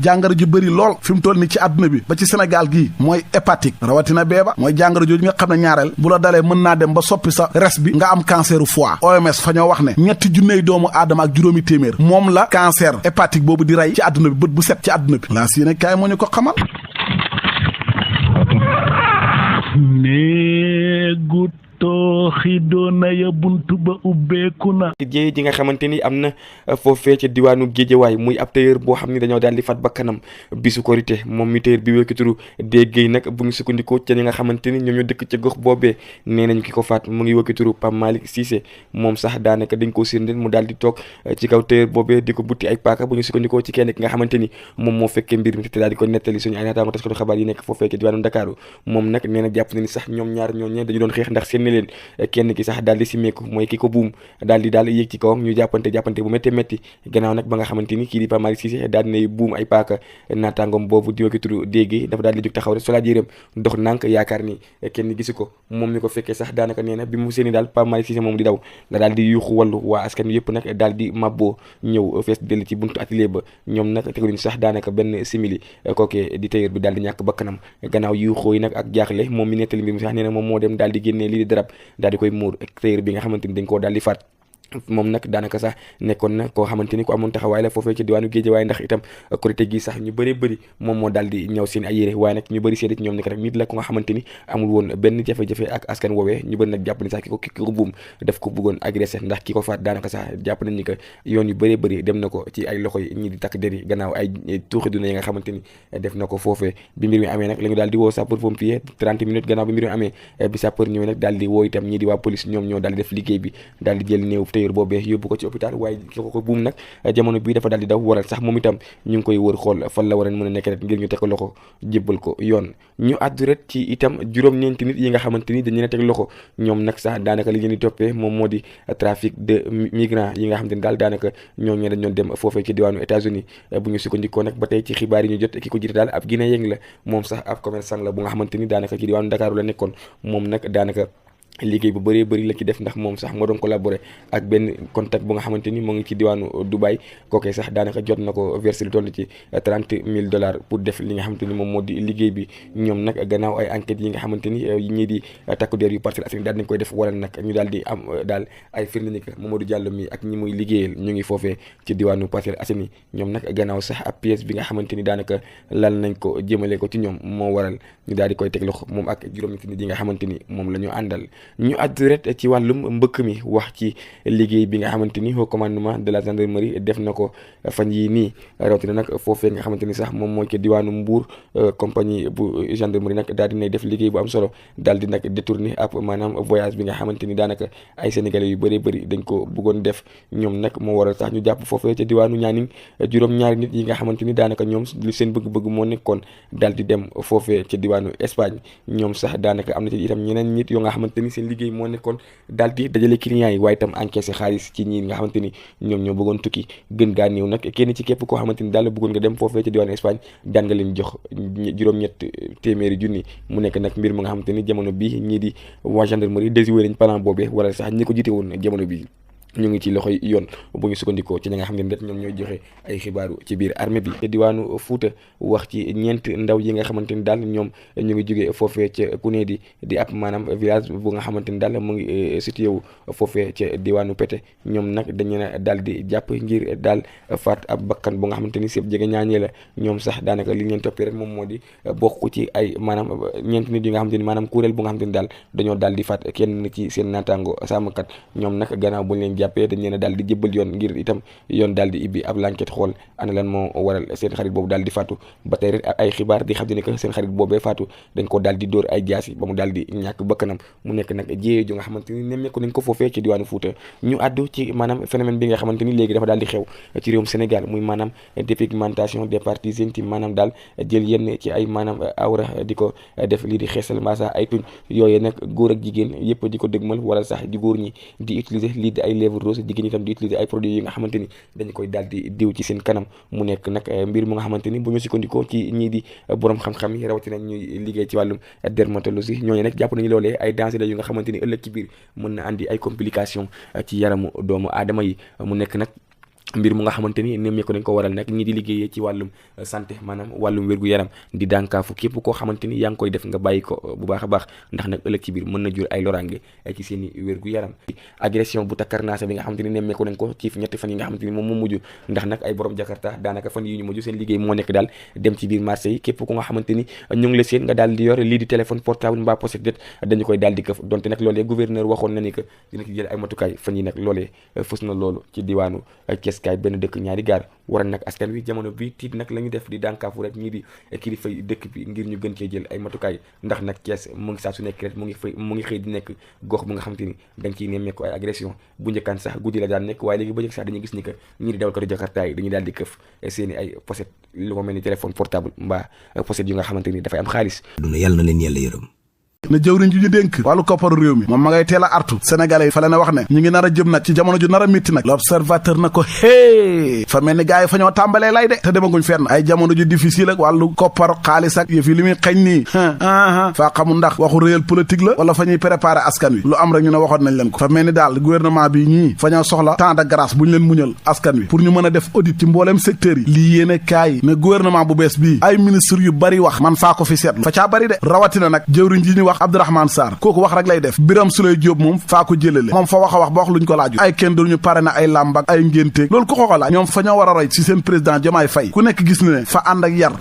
jàngoro ju bëri lool fi mu toll ni ci àdduna bi ba ci Sénégal gii mooy hépatique rawatina beeba mooy jàngoro jooju nga xam ne ñaareel bu la dalee mën naa dem ba soppi sa res bi nga am canceru foie. OMS fa ñoo wax ne ñetti junney doomu aadama ak juróomi téeméer moom la cancer hépatique boobu di rey ci àdduna bi bët bu set ci àdduna bi laa si yéene kaay moo ñu ko xamal. néegu tooxi doona ya buntu ba ubbeeku na. jéey ji nga xamante ni am na foofee ca diwaanu Géejawaay muy ab tailleur boo xam ni dañoo daal di faat bakkanam bisu korité moom mi tailleur bi wekki turu déggéey nag bu ñu sukkandikoo ca ñi nga xamante ni ñoom ñoo dëkk ca gox boobee nee nañ ki ko faat mu ngi wekki turu Pape Malick Cissé moom sax daanaka dañ koo séndal mu daal di toog ci kaw tailleur boobee di ko butti ay paaka bu ñu sukkandikoo ci kenn ki nga xamante ni moom moo fekkee mbir mi te daal di ko nettali suñu ay naataango taskatu xabaar yi nekk foofee ca diwaanu Dakar moom nag nee na jàpp na ni sax ñoom ñaar ñooñu dañu doon xeex ndax seen leen kenn ki sax daal di simeeku mooy ki ko buum daal di yéeg ci kawam ñu jàppante bu métti métti gannaaw nag ba nga xamante ni kii di Pape Malick Cissé daal dinay buum ay paaka naataangoom boobu di wekki turu déggee dafa daal di jóg taxaw rek solaat yéreem dox nànk yaakaar ni kenn gisu ko moom mi ko fekkee sax daanaka nee na bi mu seeni daal Pape Malick Cissé moom di daw la daal di yuuxu wàllu waa askan yëpp nag daal di mabboo ñëw fees dellu ci buntu atelier ba ñoom nag teguñu sax daanaka benn simili kookee di tailleur bi daal di ñàkk bakkanam gannaaw yuuxoo yi nag ak jaaxle moom mi nettali mbir mi sax nee na moom moo dem daal di génnee lii di darab daal di koy muur tailleur bi nga xamante ni dañ koo daal di faat moom nag daanaka sax nekkoon na koo xamante ni ku amoon taxawaay la foofee ci diwaanu Géejawaay ndax itam korité gi sax ñu bëree bëri moom moo daal di ñëw seen ay yére waaye nag ñu bëri seede ci ñoom ni ko rek nit la ko nga xamante ni amul woon benn jafe-jafe ak askan woowee ñu bëri nag jàpp ni sax ki ko buum daf ko bëggoon agressé ndax ki ko faat daanaka sax jàpp nañ ni que yoon yu bëree bëri dem na ko ci ay loxo yi ñi di takk der yi gannaaw ay tuuxi duna yi nga xamante ni def na ko foofee bi mbir mi amee nag la ñu daal di woo sapeur pompier 30 minutes gannaaw bi mbir mi amee bi sapeur ñëwee nag daal di woo itam ñii di waa police ñoom ñoo daal di def liggéey bi daal di jël néew tailleur boobee yóbbu ko ci hôpital waaye ki ko buum nag jamono bii dafa daal di daw waral sax moom itam ñu ngi koy wër xool fan la war a mën a nekk rek ngir ñu teg ko loxo jébbal ko yoon ñu àddu rek ci itam juróom-ñeenti nit yi nga xamante ni dañu leen teg loxo ñoom nag sax daanaka li ngeen di toppee moom moo di trafic de migrants yi nga xamante ni daal daanaka ñoom ñoo dañoon dem foofee ci diwaanu États-Unis bu ñu sukkandikoo nag ba tey ci xibaar yi ñu jot ki ko jiite daal ab Guinéen la moom sax ab commerçant la bu nga xamante ni daanaka ci diwaanu Dakar la nekkoon moom nag daanaka liggéey bu bëree bëri la ci def ndax moom sax moo doon collaboré ak benn contact bu nga xamante ni moo ngi ci diwaanu Dubaï kookee sax daanaka jot na ko versé lu toll ci $30,000 pour def li nga xamante ni moom moo di liggéey bi ñoom nag gannaaw ay enquêtes yi nga xamante ni ñii di takku der yu Parcelles Assainies daal nañ koy def waral nag ñu daal di am daal ay firnde ni que Mamadou Diallo mi ak ñi muy liggéeyal ñu ngi foofee ci diwaanu Parcelles Assainies ñoom nag gannaaw sax ab pièce bi nga xamante ni daanaka lal nañ ko jëmale ko ci ñoom moo waral ñu daal di koy teg loxo moom ak juróomi nit yi nga xamante ni moom la ñu àndal ñu àddu rek ci wàllum mbëkk mi wax ci liggéey bi nga xamante ni au commandement de la gendarmerie def na ko fan yii nii rawatina nag foofee nga xamante ni sax moom mooy ci diwaanu Mbour compagnie bu gendarmerie nag daal dinay def liggéey bu am solo daal di nag détourné ab maanaam voyage bi nga xamante ni daanaka ay sénégalais yu bëree bëri dañ ko bëggoon def ñoom nag moo waral sax ñu jàpp foofee ca diwaanu Nianing juróom-ñaari nit yi nga xamante ni daanaka ñoom lu seen bëgg-bëgg moo nekkoon daal di dem foofee ca diwaanu Espagne ñoom sax daanaka am na ci itam ñeneen nit yoo nga xamante ni seen liggéey moo nekkoon daal di dajale clients yi waaye itam encaissé xaalis ci ñi nga xamante ni ñoom ñoo bëggoon tukki gën gaa néew nag kenn ci képp koo xamante ni daal bëggoon nga dem foofee ca diwaanu Espagne daan nga leen jox juróom-ñett téeméeri junni mu nekk nag mbir mu nga xamante ni jamono bi ñii di waa gendarmerie désiwé nañ plan boobee wala sax ñi ko jiite woon jamono bi ñu ngi ci loxoy yoon bu ñu sukkandikoo ci ñi nga xam ne ñoom ñooy joxe ay xibaaru ci biir armée bi te diwaanu Fuuta wax ci ñeent ndaw yi nga xamante ni daal ñoom ñu ngi jógee foofee ca Kunéedi di ab maanaam village bu nga xamante ni daal mu ngi situé wu foofee ca diwaanu Pété ñoom nag dañu ne daal di jàpp ngir daal faat ab bakkan bu nga xamante ni sëb jege ñaañee la ñoom sax daanaka li ñu leen toppee rek moom moo di bokk ci ay maanaam ñeent nit yi nga xamante ni maanaam kuréel bu nga xamante ni daal dañoo daal di faat kenn ci seen naataango sàmmkat ñoom nag gannaaw bu ñu leen jàppee dañ leen a daal di jébbal yoon ngir itam yoon daal di ibbi ab l'enquête xool ana lan moo waral seen xarit boobu daal di faatu ba tey rek ay xibaar di xam ne que seen xarit boobee faatu dañ ko daal di dóor ay jaasi ba mu daal di ñàkk bakkanam mu nekk nag jéyee ju nga xamante ni nemmeeku nañ ko foofee ci diwaanu Fuuta ñu àddu ci maanaam phénomène bi nga xamante ni léegi dafa daal di xew ci réewum Sénégal muy maanaam dépigmentation des parties intimes maanaam daal jël yenn ci ay maanaam awra di ko def lii di xeesal mbaa ay tuñ yooyee nag góor ak jigéen yëpp di ko dëgmal wala sax di góor ñi di utiliser lii di ay lèvres roses jigéen itam di utiliser ay produits yi nga xamante ni dañ koy daal di diw ci seen kanam mu nekk nag mbir mu nga xamante ni bu ñu sukkandikoo ci ñii di borom xam-xam yi rawatina ñuy liggéey ci wàllum dermatologie ñooñu nag jàpp nañu loolee ay danger la yu nga xamante ni ëllëg ci biir mën na andi ay complications ci yaramu doomu aadama yi mu nekk nag mbir mu nga xamante ni nemmeeku dañ ko waral nag ñi di liggéeyee ci wàllum santé maanaam wàllum wér-gu-yaram di dànkaafu képp koo xamante ni yaa ngi koy def nga bàyyi ko bu baax a baax ndax nag ëllëg ci biir mën na jur ay loraange ci seen i wér-gu-yaram. agression bu takkarnaase bi nga xamante ni nemmeeku nañ ko ci ñetti fan yi nga xamante ni moom moo mujj ndax nag ay borom jakarta daanaka fan yi ñu mujj seen liggéey moo nekk daal dem ci biir marché yi képp ku nga xamante ni ñu ngi la seen nga daal di yor lii di téléphone portable mbaa pochette dañu koy daal di këf donte nag loolee gouverneur waxoon na ni que dina ci jël ay matukaay fan yi nag loolee fës na loolu ci diwaanu Ceeskaay benn dëkk ñaari gaar waral nag askan wi jamono bi tiit nag la ñu def di dànkaafu rek ñii di kilifa dëkk bi ngir ñu gën cee jël ay matukaay ndax nag Cees mu ngi saa su nekk rek mu ngi xëy di nekk gox bu nga xamante ni da nga ciy nemmeeku ay agression bu njëkkaan sax guddi la daan nekk waaye léegi ba njëkk sax dañuy gis ni que ñii di dawalkatu jakarta yi dañuy daal di këf seeni ay pochette lu ko mel ni téléphone portable mbaa pochette yu nga xamante ni dafay am xaalis. duna yàlla na leen yàlla yërëm. na jëwriñ ji ñu dénk wàllu kopparu réew mi moom ma ngay teel a artu sénégalais yi fa la ne wax ne ñu ngi nar a jëm nag ci jamono ju nar a mitti nag l'observateur na ko fa mel ni gars yi fa ñoo tàmbalee lay de te demaguñ fenn ay jamono ju difficile ak wàllu kopparu xaalis ak yëf yi li muy xañ nii faa xamul ndax waxu réel politique la wala fa ñuy préparer askan wi lu am rek ñu ne waxoon nañ leen ko fa mel ni daal gouvernement bi ñii fa ñoo soxla temps de grâce bu ñu leen muñal askan wi pour ñu mën a def audit ci mbooleem secteurs yi lii yéene kaay ne gouvernement bu bees bii ay ministre yu bari wax man faa ko fi seetlu fa caa bari de rawatina nag jëwriñ ji ñu wax Abdourahmane Sarr kooku wax rek lay def Birame Souleye Diop moom faa ko jëlale moom fa wax a wax ba wax luñ ko laaju ay kenn duñu pare na ay làmb ak ay ngénteeg loolu ku ko laaj ñoom fa ñoo war a roy ci seen président Diomaye Faye ku nekk gis na ne fa ànd ak yar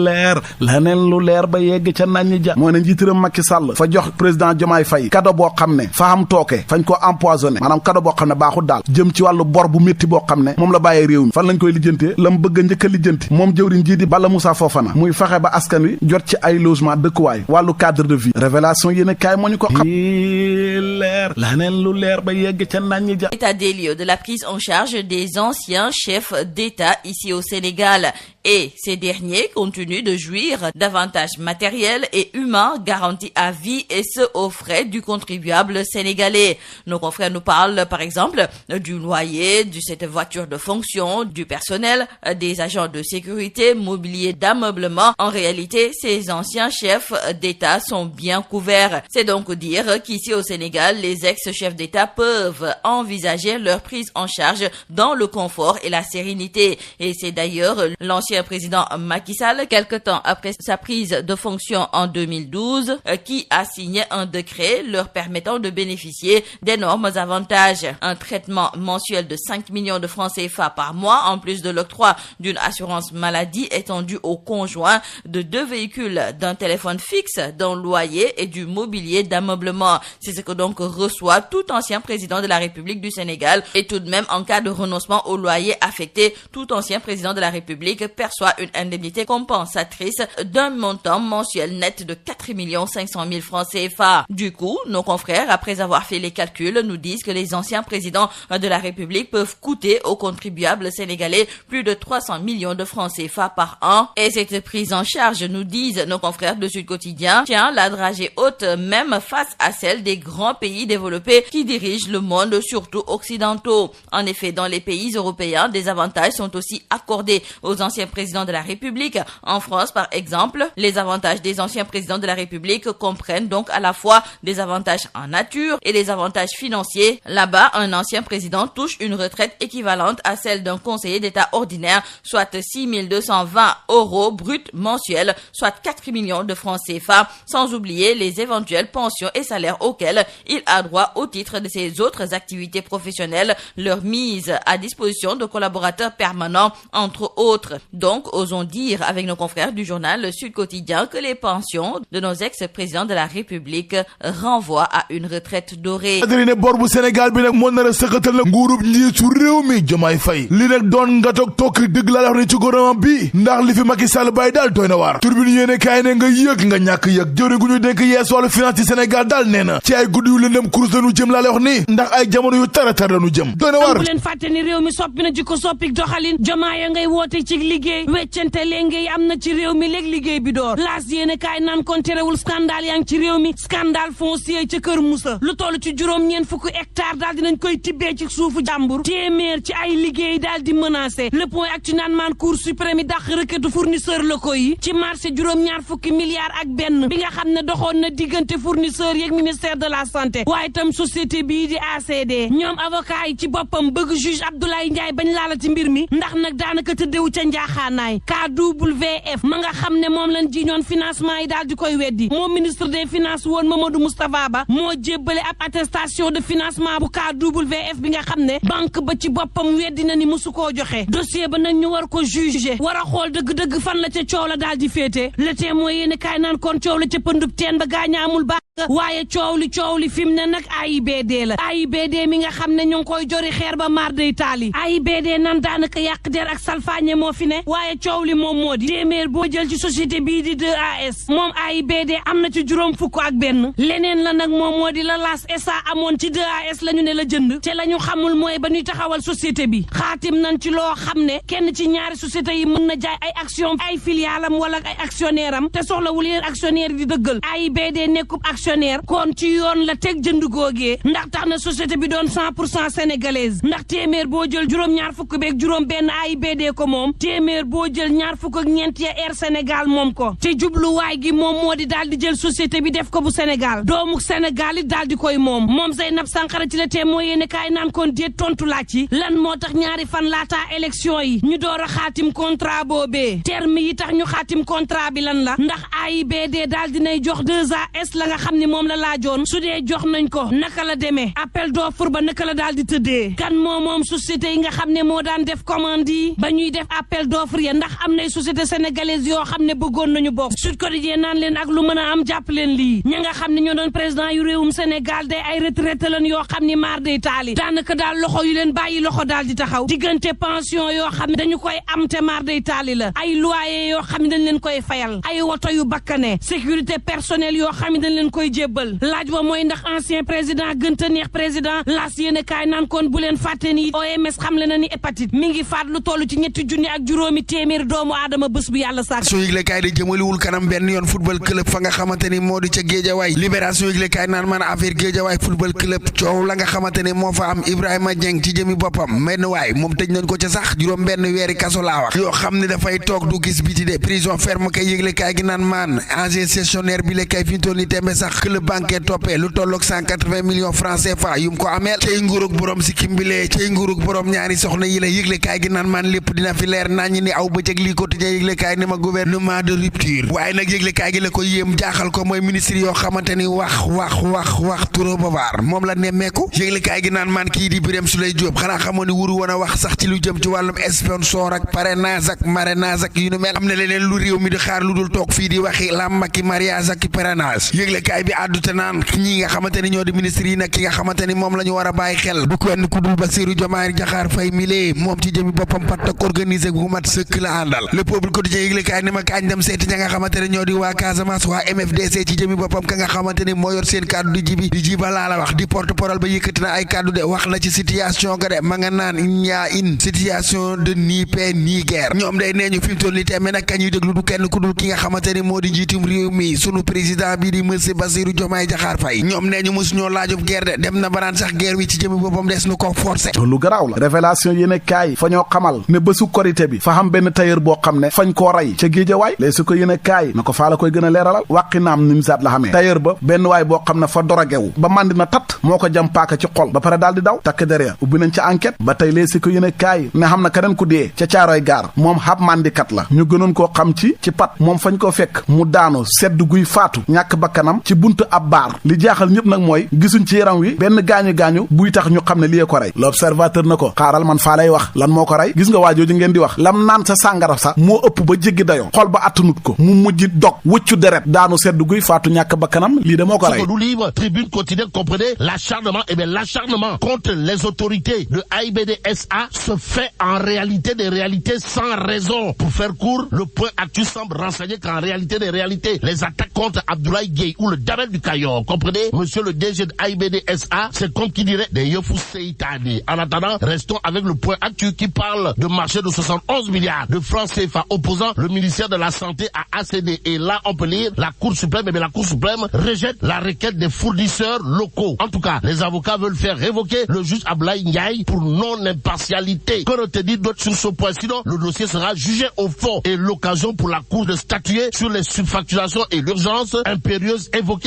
leer laneen lu leer ba yegg ca nañ ja moo ne njiitaram Macky Sall fa jox président Diomaye Faye cadeau boo xam ne fa am tooke fañ ko empoisonné maanaam cadeau boo xam ne baaxul daal jëm ci wàllu bor bu métti boo xam ne moom la bàyyee réew mi fan lañ koy lijjantee la mu bëgg a njëkk a lijjanti moom jëwriñ jii di Balla Moussa Fofana muy fexe ba askan wi jot ci ay logement dëkkuwaay wàllu cadre de vie révélation yéen a kaay moo ñu ko xam leer laneen lu leer ba yegg ca nañ ja. État des lieux de la prise en charge des anciens chefs d'État ici au Sénégal. Et ces derniers continuent de jouir d'avantages matériels et humains garantis à vie et ce aux frais du contribuable sénégalais. Nos confrères nous parlent par exemple du loyer, de cette voiture de fonction, du personnel, des agents de sécurité, mobilier d'ameublement. En réalité, ces anciens chefs d'État sont bien couverts. C'est donc dire qu'ici au Sénégal, les ex-chefs d'État peuvent envisager leur prise en charge dans le confort et la sérénité. Et c'est d'ailleurs l'ancien président Macky Sall, quelque temps après sa prise de fonction en 2012, qui a signé un décret leur permettant de bénéficier d'énormes avantages. Un traitement mensuel de 5 millions de francs CFA par mois, en plus de l'octroi d'une assurance maladie étendue aux conjoints, de 2 véhicules, d'un téléphone fixe, d'un loyer et du mobilier d'ameublement. C'est ce que donc reçoit tout ancien président de la République du Sénégal. Et tout de même, en cas de renoncement au loyer affecté, tout ancien président de la République perçoit une indemnité compensatrice d'un montant mensuel net de 4 500 000 francs CFA. Du coup, nos confrères, après avoir fait les calculs, nous disent que les anciens présidents de la République peuvent coûter aux contribuables sénégalais plus de 300 millions de francs CFA par an. Et cette prise en charge, nous disent nos confrères de Sud Quotidien, tient la dragée haute même face à celle des grands pays développés qui dirigent le monde, surtout occidentaux. En effet, dans les pays européens, des avantages sont aussi accordés aux anciens présidents de la République. En France, par exemple, les avantages des anciens présidents de la République comprennent donc à la fois des avantages en nature et des avantages financiers. Là-bas, un ancien président touche une retraite équivalente à celle d'un conseiller d'État ordinaire, soit 6 220 € bruts mensuels, soit 4 millions de francs CFA, sans oublier les éventuelles pensions et salaires auxquels il a droit au titre de ses autres activités professionnelles, leur mise à disposition de collaborateurs permanents, entre autres. Donc, osons dire avec nos confrères du journal Sud Quotidien que les pensions de nos ex-présidents de la République renvoient à une retraite dorée. ne bor bu Sénégal bi nag moo nar a sëqatal na nguurub njiitu réew mi Diomaye Faye li nag doon nga toog tokki dëgg laa la wax ne ci gouvernement bi ndax li fi Macky Sall bàyyi daal doy na waar turbine yéene kaay ne nga yëg nga ñàkk yëg jëwriñ gu ñu dénk yees wàllu finance ci Sénégal daal nee na ci ay guddi yu lëndëm kurus lañu jëm laa la wax ni ndax ay jamono yu taratar lañu jëm doy na waar bu leen fàtte ni réew mi soppi na jikko soppik doxalin Diomaye ngay woote ci liggéey weccante léegi am na ci réew mi léegi liggéey bi door laas yéene kaay naan kon terewul scandale yaa ngi ci réew mi scandale foncier ca Kër Moussa lu toll ci juróom-ñeent fukki hectare daal dinañ koy tibbee ci suufu jàmbur téeméer ci ay liggéey daal di menacé le point ak ci naan maan cour suprême yi dàq requête fournisseur locaux yi ci marché juróom-ñaar fukki milliards ak benn bi nga xam ne doxoon na diggante fournisseur yeeg ministère de la santé waaye itam société bii di ACD ñoom avocat yi ci boppam bëgg juge Abdoulaye Ndiaye bañ laala ci mbir mi ndax nag daanaka tëddewu ca njaaxaanaay KWF ma nga xam ne moom lañ jiñoon financement yi daal di koy weddi moom ministre des finances woon Mamadou Moustapha Ba moo jébbale ab attestation de financement bu KWF bi nga xam ne banque ba ci boppam weddi na ni musu koo joxe dossier ba nag ñu war ko juger war a xool dëgg-dëgg fan la ca coow la daal di féete le témoin yéen kaay naan kon coow la ca pëndub teen ba gaaña amul baax waaye coow li fi mu ne nag AIBD la AIBD mi nga xam ne ñu ngi koy jori xeer ba maar day taali AIBD nan daanaka yàq der ak salfaañe moo fi ne waaye coow li moom moo di téeméer boo jël ci société bii di 2AS moom AIBD am na ci juróom fukk ak benn leneen la nag moom moo di la Las SA amoon ci 2AS la ñu ne la jënd te la ñu xamul mooy ba ñuy taxawal société bi xaatim nañ ci loo xam ne kenn ci ñaari société yi mën na jaay ay action ay filialam wala ay actionnaire am te soxlawul yéen actionnaire di dëggal AIBD nekkub actionnaire kon ci yoon la teg jënd googee ndax tax na société bi doon 100% sénégalaise ndax téeméer boo jël juróom-ñaar fukk beeg juróom benn AIBD ko moom téeméer boo jël ñaar fukk ak ñeent ya Air Sénégal moom ko te jubluwaay gi moom moo di daal di jël société bi def ko bu Sénégal doomu Sénégal it daal di koy moom Zeynab Sankara ci la tee moo yéene kaay naan kon déet tontu laaj ci lan moo tax ñaari fan laataa élection yi ñu door a xaatim contrat boobee terme yi tax ñu xaatim contrat bi lan la ndax AIBD daal dinay jox 2AS la nga xam ne moom la laajoon su dee jox nañ ko naka la demee appel d'offre ba naka la daal di tëddee kan moom société yi nga xam ne moo daan def commande yi ba ñuy def appel d'offre ya ndax am nay société sénégalaise yoo xam ne bëggoon nañu bokk Sud Quotidien naan leen ak lu mën a am jàpp leen lii ña nga xam ne ñoo doon président yu réewum Sénégal day ay retraité lan yoo xam ni maar day taali daanaka daal loxo yu leen bàyyi loxo daal di taxaw diggante pension yoo xam ne dañu koy am te maar day taali la ay loyer yoo xam ne dañ leen koy fayal ay woto yu bakkane sécurité personnelle yoo xam ne dañ leen koy jébbal laaj ba mooy ndax ancien président gënta neex président laas yéene kaay naan kon bu leen fàtte ni OMS xam le na ni hépatite mi ngi faat lu toll ci 300 téeméeri doomu aadama bés bu yàlla sàkk su yëgle kaay di jëmaliwul kanam benn yoon football club fa nga xamante ni moo di ca Géejawaay libération yëgle kaay naan man affaire Géejawaay football club coow la nga xamante ni moo fa am Ibrahima Dieng ci jëmi boppam menn waay moom tëj nañ ko ca sax juróom benn weeri kaso laa wax yoo xam ne dafay toog du gis biti de prison ferme kay yëgle kaay gi naan maan ancien gestionnaire bi la kay fi ñu toll ni tembe sax club banque toppee lu tolloog 180 millions francs CFA yum ko ameel cay nguurug borom si kimbilee cay nguurug borom ñaari soxna yi la yëgle kaay gi naan maan lépp dina fi leer nañ ni aw bëccëg lii quotidien yëgle kaay ne ma gouvernement de rupture waaye nag yëgle kaay gi la ko yéem jaaxal ko mooy ministre yoo xamante ni wax trop bavard moom la nemmeeku yëgle kaay gi naan maan kii di Birame Souleye Diop xanaa xamoon ni wuru woon a wax sax ci lu jëm ci wàllum sponsor ak parrainage ak marrainage ak yu nu mel am na leneen lu réew mi di xaar lu dul toog fii di waxi lam ak mariage ak parrainage yëgle kaay bi àddute naan ñi nga xamante ni ñoo di ministre yi nag ki nga xamante ni moom la ñu war a bàyyi xel bu kenn ku dul Bassirou Diomaye Diakhar Faye mile moom ci jëmi boppam patak organisé bu mat sëkk la àndal le peuple quotidien yëgle kaay ne ma kaañ dem seeti ña nga xamante ne ñoo di waa Casamance waa MFDC ci jëmi boppam ka nga xamante ni moo yor seen kàddu di jiba laa la wax di porte-parole ba yëkkati na ay kàddu de wax na ci situation ga de ma nga naan il y a une situation de ni paix ni guerre ñoom day nee ñu fi mu toll nii tamit nag kañuy déglu du kenn ku dul ki nga xamante ni moo di njiitum réew mi sunu président bi di monsieur Bassirou Diomaye Diakhar Faye ñoom nee ñu mosu ñoo laajub guerre de dem na baraan sax guerre wi ci jëmi boppam des nu ko forcé lu garaaw la révélation yéene kaay fa ñoo xamal ne bésu korité bi fa xam benn tailleur boo xam ne fañ koo rey ca Géejawaay léegi su ko yéene kaay na ko faa la koy gën a leeralal wàqi naam nimsaat la xamee tailleur ba benn waay boo xam ne fa dorogewu ba mandi na tat moo ko jam paaka ci xol ba pare daal di daw takk derrière ubbi nañ ca enquête ba tey léegi si ko yéene kaay ne xam na keneen ku dee ca caaroy gaar moom xab mandikat la ñu gënoon koo xam ci pat moom fañ koo fekk mu daanu sedd guy faatu ñàkk bakkanam ci buntu ab baar li jaaxal ñëpp nag mooy gisuñ ci yaram wi benn gaañu-gaañu buy tax ñu xam ne liyee ko rey l'observateur na ko xaaral man faa lay wax lan moo ko rey gis nga waajooju ngeen di wax lam naan sa sàngara sa moo ëpp ba jéggi dayoo xol ba attanut ko mu mujj dog wëccu deret daanu sedd guy faatu ñàkk bakkanam lii de moo ko rey. livre Tribune quotidienne comprenez l'acharnement et bien l'acharnement contre les autorités de AIBD SA se fait en réalité des réalités sans raison. Pour faire court, le point actu semble renseigner qu'en réalité des réalités, les attaques contre Abdoulaye Gueye ou le Damel du Cayor. Comprenez, monsieur le DG de AIBD SA, c'est comme qui dirait des Yofou Seitani. En attendant, restons avec le point actuel qui parle de marché de 71 milliards de francs CFA opposant le ministère de la Santé à ACD. Et là, on peut lire la Cour suprême, la Cour suprême rejette la requête des fournisseurs locaux. En tout cas, les avocats veulent faire révoquer le juge Ablaye Ndiaye pour non-impartialité. Qu'on te dit d'autres sur ce point, sinon le dossier sera jugé au fond et l'occasion pour la Cour de statuer sur les subfacturations et l'urgence impérieuse évoquée,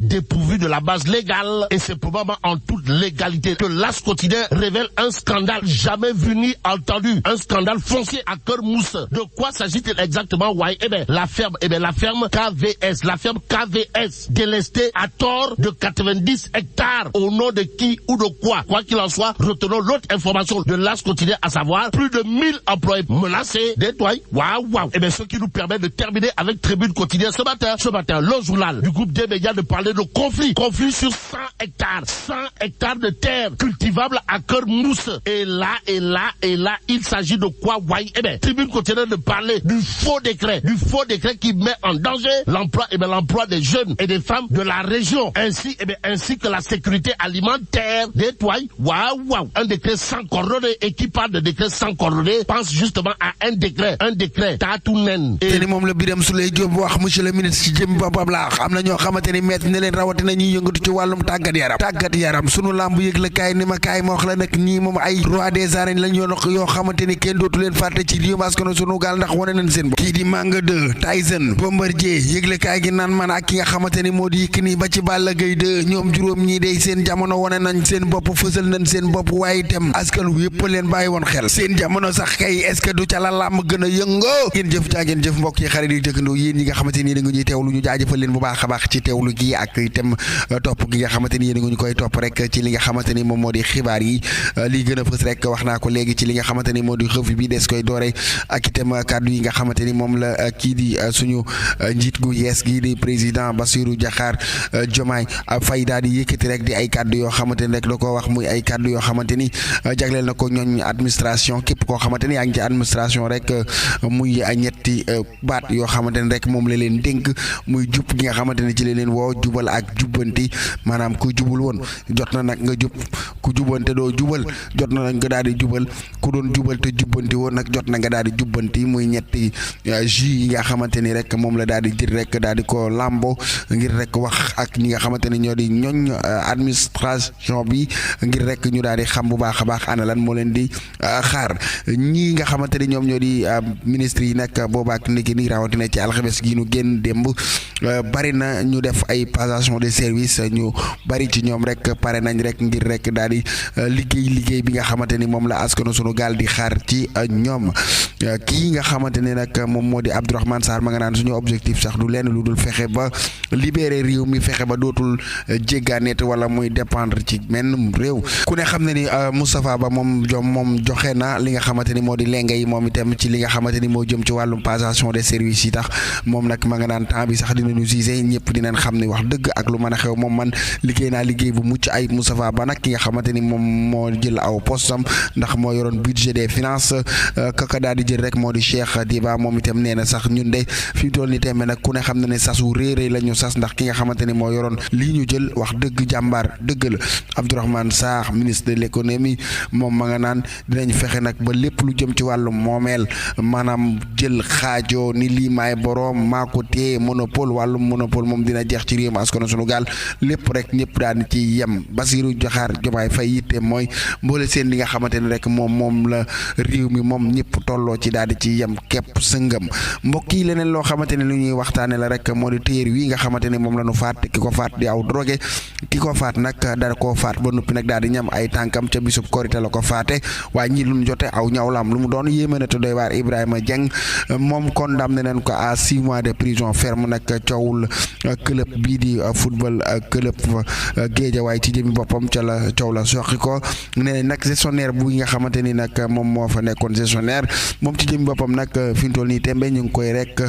dépourvue de la base légale. Et c'est probablement en toute légalité que l'As quotidien révèle un scandale jamais vu ni entendu. Un scandale foncier à cœur mousse. De quoi s'agit-il exactement? La ferme KVS, délestée à tort de 90 hectares. Au nom de qui ou de quoi? Quoi qu'il en soit, retenons l'autre information de l'As quotidien, à savoir plus de 1000 employés menacés, détoyés. Waouh. Ce qui nous permet de terminer avec Tribune quotidien ce matin, le journal du groupe des médias de parler de conflit sur 100 hectares de terre cultivable à cœur mousse. Et là, il s'agit de quoi? Tribune quotidien de parler du faux décret qui met en danger l'emploi des jeunes et des femmes de la région, ainsi que la sécurité alimentaire des toits. Waouh. Un décret sans coordonnées, et qui parle de décret sans coordonnées pense justement à un décret taatunen. te ni moom la Birame Souleye Diop wax monsieur le ministre ci jëm boppam laa am na ñoo xamante ni metti na leen rawatina ñuy yëngatu ci wàllum tàggat yaram sunu lamb yëgle kaay ni ma kaay ma wax la nag ñii moom ay roi des arènes lañ yoo xamante ni kenn dootu leen fàtte ci réew askanu sunu gaal ndax wane nañ seen bopp. kii di Manga 2 Tyson Bombardier yëgle kaay gi naan man ak ki nga xamante ni moo di Yékini ba ci Balla Gaye 2 ñoom juróom ñii day seen jamono wane nañ seen bopp fësal nañ seen bopp waaye itam askan wi yëpp leen bàyyi woon xel seen jamono sax kay est-ce que du ca la làmb gën a yëngoo ngeen jëf jaageen jëf mbokk yi xarit yi dëkkandoo yéen ñi nga xamante ni da nga ñuy teewlu ñu jaajëfal leen bu baax a baax ci teewlu gi ak itam topp gi nga xamante ni yéen nga ñu koy topp rek ci li nga xamante ni moom moo di xibaar yi lii gën a fës rek wax naa ko léegi ci li nga xamante ni moo di revue bi des koy doore ak itam kàddu yi nga xamante ni moom la kii di suñu njiit gu yees gi di président Bassirou Diakhar Diomaye Faye daal di yëkkati rek di ay kàddu yoo xamante ni rek da koo wax muy ay kàddu yoo xamante ni jagleel na ko ñooñ administration képp koo xamante ni yaa ngi ci administration rek muy ñetti baat yoo xamante ni rek moom la leen dénk muy jub gi nga xamante ni ci la leen woo jubal ak jubbanti maanaam ku jubul woon jot na nag nga jub ku jubante doo jubal jot na nag nga daal di jubal ku doon jubal te jubbanti woon nag jot na nga daal di jubbanti muy ñetti jus yi nga xamante ni rek moom la daal di jël rek daal di ko lambo ngir rek wax ak ñi nga xamante ni ñoo di ñooñ administration bi ngir rek ñu daal di xam bu baax a baax ana lan moo leen di xaar ñii nga xamante ni ñoom ñoo di ministre yi nag boobaak niki ni rawatina ci alxames gi ñu génn démb bari na ñu def ay passation de service ñu bari ci ñoom rek pare nañ rek ngir rek daal di liggéey bi nga xamante ni moom la askanu sunu gaal di xaar ci ñoom kii nga xamante ni nag moom moo di Abdourahmane Sarr ma nga naan suñu objectif sax du lenn lu dul fexe ba libérer réew mi fexe ba dootul jéggaaneet wala muy dépendre ci menn réew ku ne xam ne ni Moustapha Ba moom joxe na li nga xamante ni moo di lenge yi moom itam ci li nga xamante ni moo jëm ci wàllum passation des services yi tax moom nag ma nga naan temps bi sax dinañu gisé ñëpp dinañ xam ne wax dëgg ak lu mën a xew moom man liggéey naa liggéey bu mucc ay Moustapha Ba nag ki nga xamante ni moom moo jël aw postam ndax moo yoroon budget des finances kaka daal di jël rek moo di Cheikh Diba moom itam nee na sax ñun de fi mu toll nii tembe nag ku ne xam na ne sasu réeré la ñu sas ndax ki nga xamante ni moo yoroon lii ñu jël wax dëgg jàmbaar dëgg la Abdourahmane Sarr ministre de l'économie moom ma nga naan dinañ fexe nag ba lépp lu jëm ci wàllu moomeel maanaam jël xaajoo ni lii maay boroom maa ko téye monopole wàllum monopole moom dina jeex ci réew mi askanu sunu gaal lépp rek ñëpp daan ci yem Bassirou Diakhar Diomaye Faye yitte mooy mboole seen li nga xamante ni rek moom la réew mi moom ñëpp tolloo ci daal di ci yem képp sëngam mbokk yi leneen loo xamante ne lu ñuy waxtaane la rek moo di téer wi nga xamante ni moom la ñu faat ki ko faat di aw drogué ki ko faat nag dara koo faat ba noppi nag daal di ñam ay tànkam ca bisub korité la ko faate waaye ñii lu ñu jote aw ñaw lam lu mu doon yéeme na te doy waar Ibrahima Dieng moom condamné nañ ko à 6 mois de prison ferme nag coowul club bii di football club Guédiawaye ci jëmi boppam ca la coow la soqi ko ne nag gestionnaire bu nga xamante ni nag moom moo fa nekkoon gestionnaire moom ci jëmi boppam nag fi mu toll nii tembe ñu ngi koy rek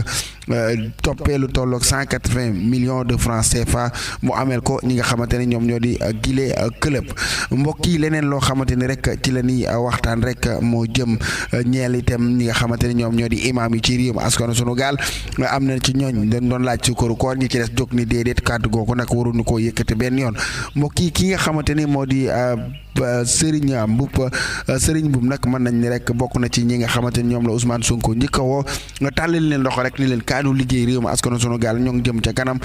toppee lu tolloog 180 millions de francs CFA mu ameel ko ñi nga xamante ne ñoom ñoo di gile club. mbokk yi leneen loo xamante ni rek ci la ñuy waxtaan rek moo jëm ñeel itam ñi nga xamante ne ñoom ñoo di imaam yi ci réewum askanu sunu gaal am na ci ñooñ dañ doon laaj sukkaru koor ñi ci des jóg ni déedéet kàddu googu nag waruñu koo yëkkati benn yoon mbokk yi ki nga xamante ni moo di Serigne Mboup nag mën nañ ni rek bokk na ci ñi nga xamante ni ñoom la Ousmane Sonko njëkk a woo nga tàllal leen loxo rek ni leen kaanu liggéey réew mi askanu sunu gaal ñoo ngi jëm ca kanam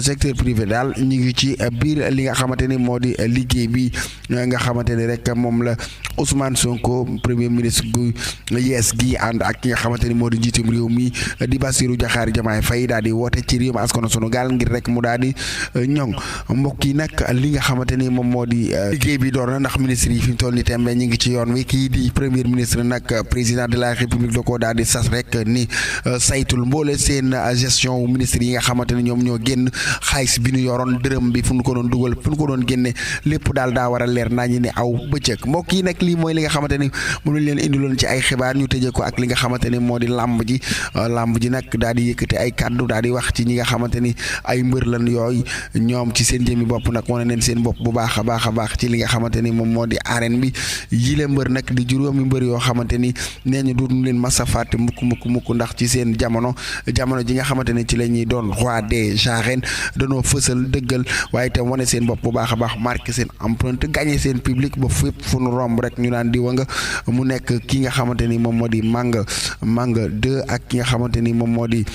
secteur privé daal ñu ngi ci biir li nga xamante ni moo di liggéey bi nga xamante ni rek moom la Ousmane Sonko premier ministre gu yees gi ànd ak ki nga xamante ni moo di njiitum réew mi di Bassirou Diakhar Diomaye Faye daal di woote ci réew mi askanu sunu gaal ngir rek mu daal di ñoŋ mbokk yi nag li nga xamante ni moom moo di liggéey bi door na ndax ministre yi fi mu toll nii tembe ñu ngi ci yoon wi kii di premier ministre nag président de la république da koo daal di sas rek ni saytul mboole seen gestion wu ministre yi nga xamante ne ñoom ñoo génn xaalis bi ñu yoroon dërëm bi fu ñu ko doon dugal fu ñu ko doon génne lépp daal daa war a leer naa ñi ne aw bëccëg mbokk yi nag lii mooy li nga xamante ni mënuñ leen indiloon ci ay xibaar ñu tëjee ko ak li nga xamante ni moo di làmb ji nag daal di yëkkati ay kàddu daal di wax ci ñi nga xamante ni ay mbër lan yooyu ñoom ci seen jëmi bopp nag wane neen seen bopp bu baax a baax ci li nga xamante ni moom moo di arène bi yile mbër nag di juróomi mbër yoo xamante ni nee ñu duñu leen masa fàtte mukk ndax ci seen jamono ji nga xamante ni ci la ñuy doon roi des arènes danoo fësal dëggal waaye itam wane seen bopp bu baax a baax marqué seen empreinte gagné seen public ba fépp fu nu romb rek ñu naan diwa nga mu nekk ki nga xamante ni moom moo di Manga 2 ak ki nga xamante ni moom moo di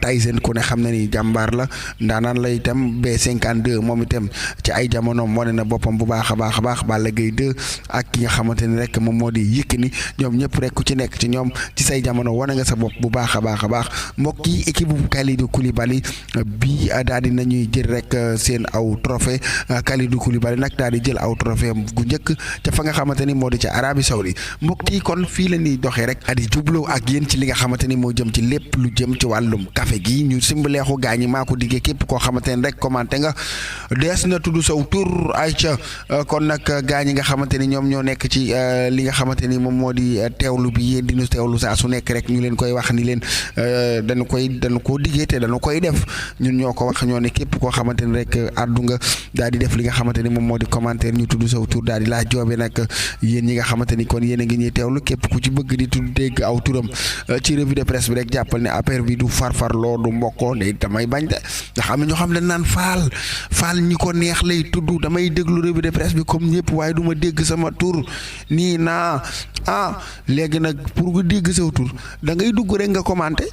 Tyson ku ne xam na ni jàmbaar la ndaanaan la itam B52 moom itam ci ay jamono wane na boppam bu baax a baax Balla Gaye 2 ak ki nga xamante ni rek moom moo di Yékini ñoom ñëpp rek ku ci nekk ci ñoom ci say jamono wane nga sa bopp bu baax a baax mbokk yi équipe bu Kalidou Koulibaly bi daal di nañuy jël rek seen aw trophée Kalidou Koulibaly nag daal di jël aw trophée gu njëkk ca fa nga xamante ni moo di ca Arabie Saoudite mbokk yi kon fii la ñuy doxee rek adi jubloo ak yéen ci li nga xamante ni moo jëm ci lépp lu jëm ci wàllum café gi ñu simbaleexu gaa ñi maa ko diggee képp koo xamante ni rek commenté nga dees na tudd saw tur ay ca kon nag gaa ñi nga xamante ni ñoom ñoo nekk ci li nga xamante ni moom moo di teewlu bi yéen dinu teewlu saa su nekk rek ñu leen koy wax ni leen dañu koo diggee te dañu koy def ñun ñoo ko wax ñoo ne képp koo xamante ni rek addu nga daal di def li nga xamante ni moom moo di commentaire ñu tudd saw tur daal di laa joobe nag yéen ñi nga xamante ni kon yéen a ngi ñuy teewlu képp ku ci bëgg di tudd dégg aw turam ci revue de presse bi rek jàppal ne affaire bi du farfarloo du mbokkoo ne damay bañ de ndax am na ñoo xam ne naan faal ñi ko neex lay tudd damay déglu revue de presse bi comme ñëpp waaye du ma dégg sama tur nii naa léegi nag pour nga dégg saw tur da ngay dugg rek nga commenté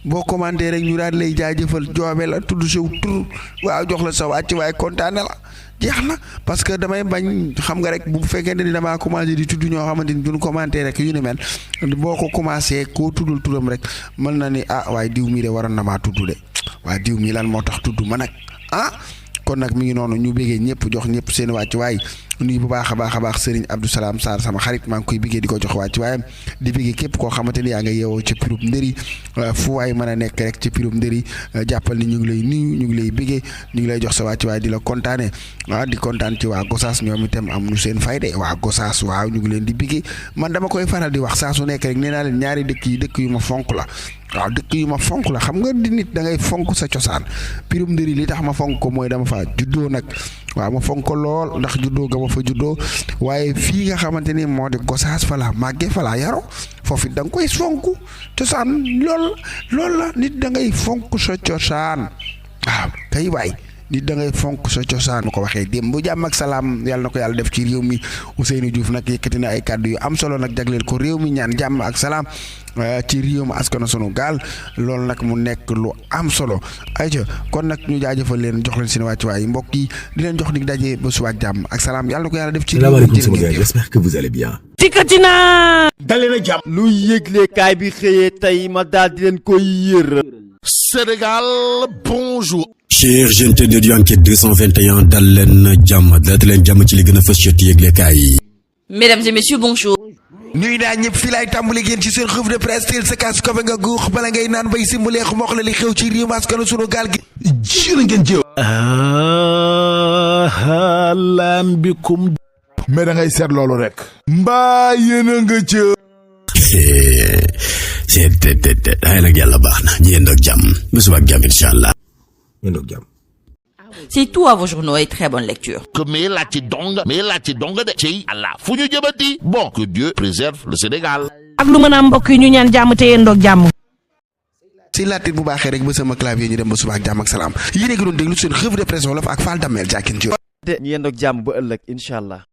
boo commenté rek ñu daal lay jaajëfal joobe la tudd saw tur waaw jox la sa wàcc waaye kontaane la jeex na parce que damay bañ xam nga rek bu fekkee ni damaa commencé di tudd ñoo xamante ni duñ commenté rek yu ni mel boo ko commencé koo tuddul turam rek mën na ni waaye diw mii de waroon na maa tudd de waaye diw mii lan moo tax tudd ma nag kon nag mi ngi noonu ñu béggee ñëpp jox ñëpp seen wàcc waay nuyu bu baax a baax Serigne Abdou Salam Sarr sama xarit maa ngi koy biggee di ko jox wàcc waayam di biggee képp koo xamante ni yaa nga yeewoo ci pirub ndëri fu waay mën a nekk rek ci pirub ndëri jàppal ni ñu ngi lay nuyu ñu ngi lay biggee ñu ngi lay jox sa wàcc waay di la kontaane di kontaan ci waa Gosaas ñoom itam am nu seen fayde waa Gosaas waaw ñu ngi leen di biggee man dama koy faral di wax saa su nekk rek nee naa leen ñaari dëkk yu ma fonk la waaw dëkk yu ma fonk la xam nga di nit da ngay fonk sa cosaan pirum ndëri li tax ma fonk ko mooy dama fa juddoo nag waaw ma fonk ko lool ndax juddoo ga ma fa juddoo waaye fii nga xamante ni moo di Gosaas fa la màggee fa la yaro foofu da nga koy fonk cosaan lool la nit da ngay fonk sa cosaan waaw kay waay nit da ngay fonk sa cosaan ma ko waxee démb bu jàmm ak salaam yàlla na ko yàlla def ci réew mi Ousseynou Diouf nag yëkkati na ay kàddu yu am solo nag jagleel ko réew mi ñaan jàmm ak salaam ci réew mi askanu sunu gaal loolu nag mu nekk lu am solo ayca kon nag ñu jaajëfal leen jox leen seen wàccuwaay mbokk yi di leen jox dig daje ba suba ak jàmm ak salaam yàlla na ko yàlla def ci réew mi. Salaamaaleykum, j'espère que vous allez bien. dikkati naa dalee na jàmm. lu yëgle kaay bi xëyee tey ma daal di leen koy yër. Sénégal, bonjour. Chers jeunes de du enquête 221 dal leen jàmm ci li gën a fës ci yëglekaay yi. Mesdames et messieurs, bonjour. ñuy naa ñëpp fii laay tàmbali génn ci seen revue de presse teel sa kaas ko nga guux bala ngay naan bay simbuleexu mox la li xew ci réew askanu sunu gaal gi jërë ngeen jëw. halaan bikum mais da ngay seet loolu rek mbaa yéen a nga ca c'est ay nag yàlla baax na ñu yendoog jàmm ba suba ak jàmm incha allah. yendoog jàmm. C'est tout à vos journaux et très bonne lecture. Que mais la ci dong de ci Allah fu ñu jëbati. Bon, que Dieu préserve le Sénégal. ak lu mën a am mbokk yi ñu ñaan jàmm te yendoog jàmm. si laatit bu baaxee rek ba sama clavier ñu dem ba suba ak jàmm ak salaam yéen a ngi doon déglu seen revue de presse wolof ak Fall Damel jàkkin ci ñu yendoog jàmm ba ëllëg incha allah.